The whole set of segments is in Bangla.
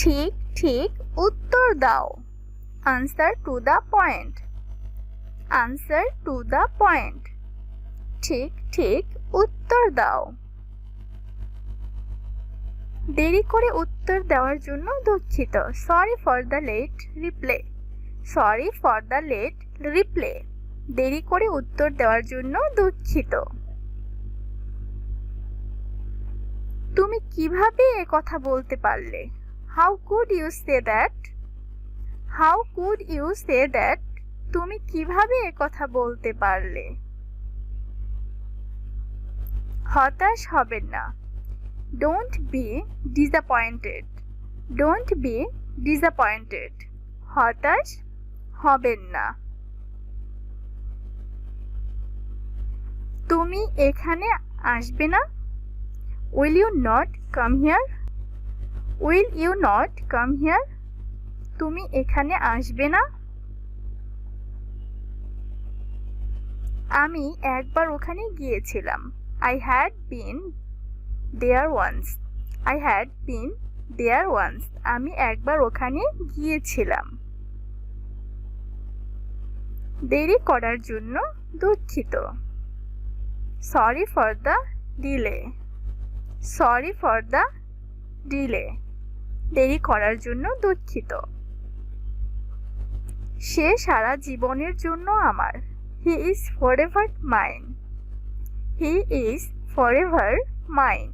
ঠিক ঠিক উত্তর দাও। Answer to the point. Answer to the point. ঠিক ঠিক উত্তর দাও। দেরি করে উত্তর দেওয়ার জন্য দুঃখিত। Sorry for the late reply. Sorry for the late reply. দেরি করে উত্তর দেওয়ার জন্য দুঃখিত। তুমি কিভাবে এ কথা বলতে পারলে? How could you say that? How could you say that? তুমি কিভাবে এ কথা বলতে পারলে? হতাশ হবেন না। Don't be disappointed. Don't be disappointed. হতাশ হবেন না। তুমি এখানে আসবে না? Will you not come here? Will you not come here? তুমি এখানে আসবে না? আমি একবার ওখানে গিয়েছিলাম। I had been there once. I had been there once. আমি একবার ওখানে গিয়েছিলাম। দেরি করার জন্য দুঃখিত। Sorry for the delay. Sorry for the delay. দেরি করার জন্য দুঃখিত। সে সারা জীবনের জন্য আমার। He is forever mine. He is forever mine.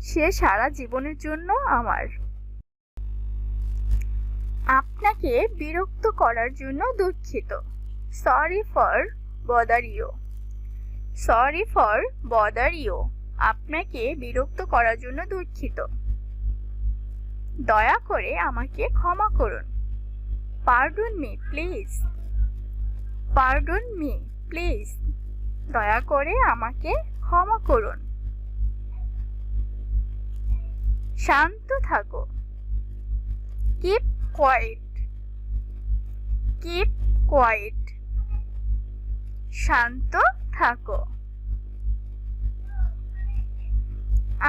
সে সারা জীবনের জন্য আমার। আপনাকে বিরক্ত করার জন্য দুঃখিত। Sorry for bother you. Sorry for bother you. আপনাকে বিরক্ত করার জন্য দুঃখিত। দয়া করে আমাকে ক্ষমা করুন। Pardon me, please. Pardon me, please. দয়া করে আমাকে ক্ষমা করুন। শান্ত থাকো। Keep quiet. Keep quiet. শান্ত থাকো।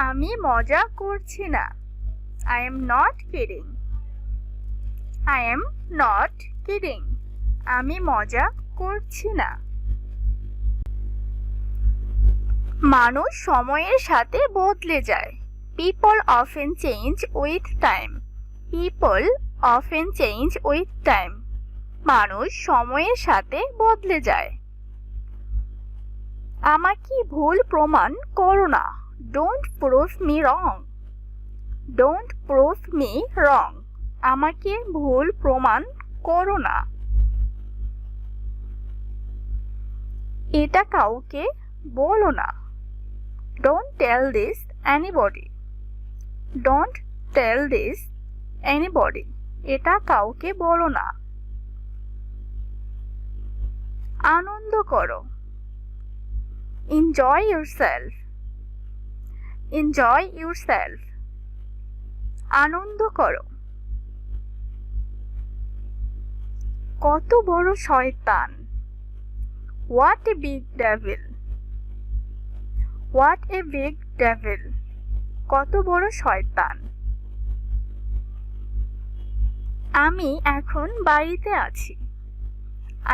আমি মজা করছি না। I am not kidding. I am not kidding. আমি মজা করছি না। মানুষ সময়ের সাথে বদলে যায়। People often change with time. People often change with time. মানুষ সময়ের সাথে বদলে যায়। আমাকে ভুল প্রমাণ করো না। Don't prove me wrong. Don't prove me wrong. আমাকে ভুল প্রমাণ করো না। এটা কাউকে বলো না। Don't tell this anybody. Don't tell this anybody. এটা কাউকে বলো না। আনন্দ করো। Enjoy yourself. Enjoy yourself. আনন্দ করো। কত বড় শয়তান। What a big devil. What a big devil. কত বড় শয়তান। আমি এখন বাড়িতে আছি।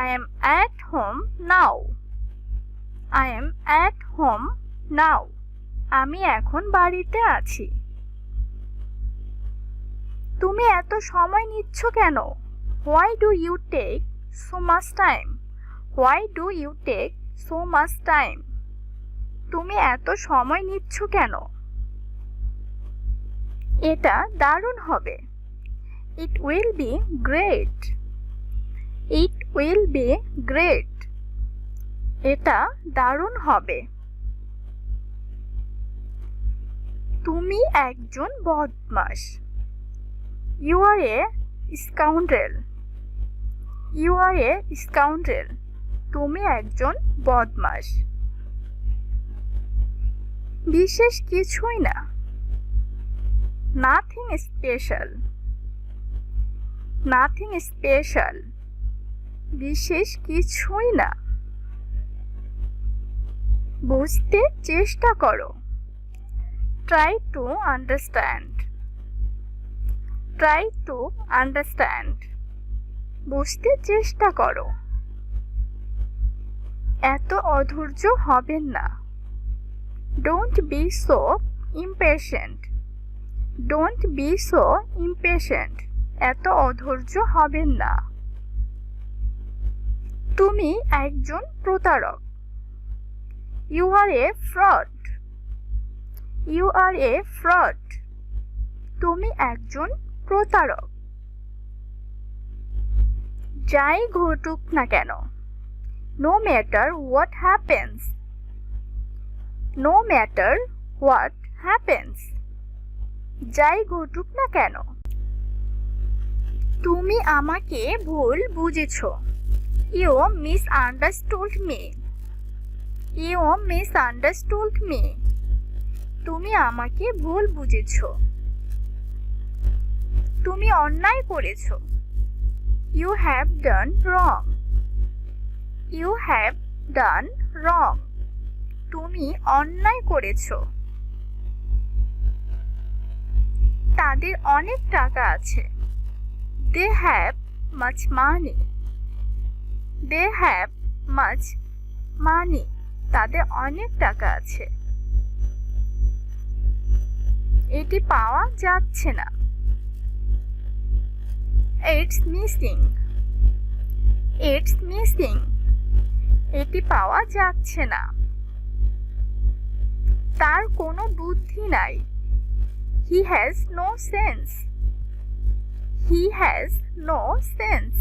I am at home now. I am at home now. আমি এখন বাড়িতে আছি। তুমি এত সময় নিচ্ছ কেন? Why do you take so much time? Why do you take so much time? তুমি এত সময় নিচ্ছ কেন? এটা দারুণ হবে। It will be great. It will be great. এটা দারুণ হবে। তুমি একজন বদমাশ। You are a scoundrel. You are a scoundrel. তুমি একজন বদমাশ। বিশেষ কিছুই না। Nothing special. Nothing special. বিশেষ কিছুই না। বুঝতে চেষ্টা করো। Try to understand. Try to understand, বুঝতে চেষ্টা করো। এত অধৈর্য হবেন না। Don't be so impatient, don't be so impatient, এত অধৈর্য হবেন না। তুমি একজন প্রতারক। You are a fraud, you are a fraud, তুমি একজন প্রতারক। যাই ঘটুক না কেন, no matter what happens, no matter what happens, যাই ঘটুক না কেন। তুমি আমাকে ভুল বুঝেছ। You misunderstood me, you misunderstood me, তুমি আমাকে ভুল বুঝেছ। তুমি অন্যায় করেছ। You have done wrong, you have done wrong, তুমি অন্যায় করেছ। তাদের অনেক টাকা আছে। They have much money, they have much money, তাদের অনেক টাকা আছে। এটি পাওয়া যাচ্ছে না। ইটস মিসিং, ইটস মিসিং, এটি পাওয়া যাচ্ছে না। তার কোনো বুদ্ধি নাই। He has no sense, he has no sense,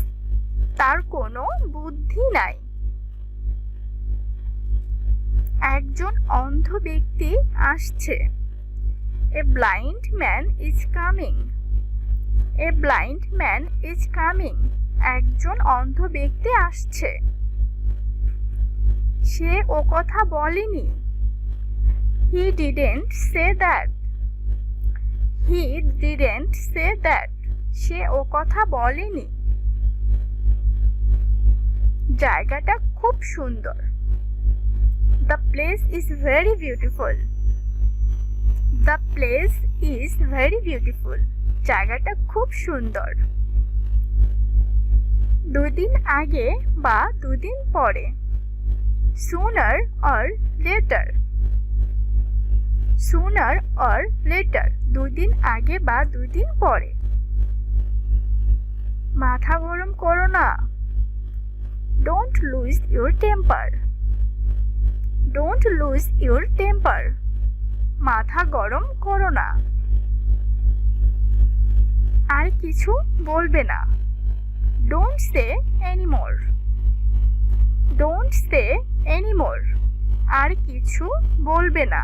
তার কোনো বুদ্ধি নাই। একজন অন্ধ ব্যক্তি আসছে। A blind man is coming, a blind man is coming, একজন অন্ধ ব্যক্তি আসছে। সে ও কথা বলেনি। He didn't say that, he didn't say that, সে ও কথা বলেনি। জায়গাটা খুব সুন্দর। The place is very beautiful, the place is very beautiful, জায়গাটা খুব সুন্দর। দুদিন আগে বা দুদিন পরে। Sooner or later, sooner or later, দুদিন আগে বা দুদিন পরে। মাথা গরম করো না। Don't lose your temper, don't lose your temper, মাথা গরম করো না। আর কিছু বলবে না। Don't say anymore, don't say anymore, আর কিছু বলবে না।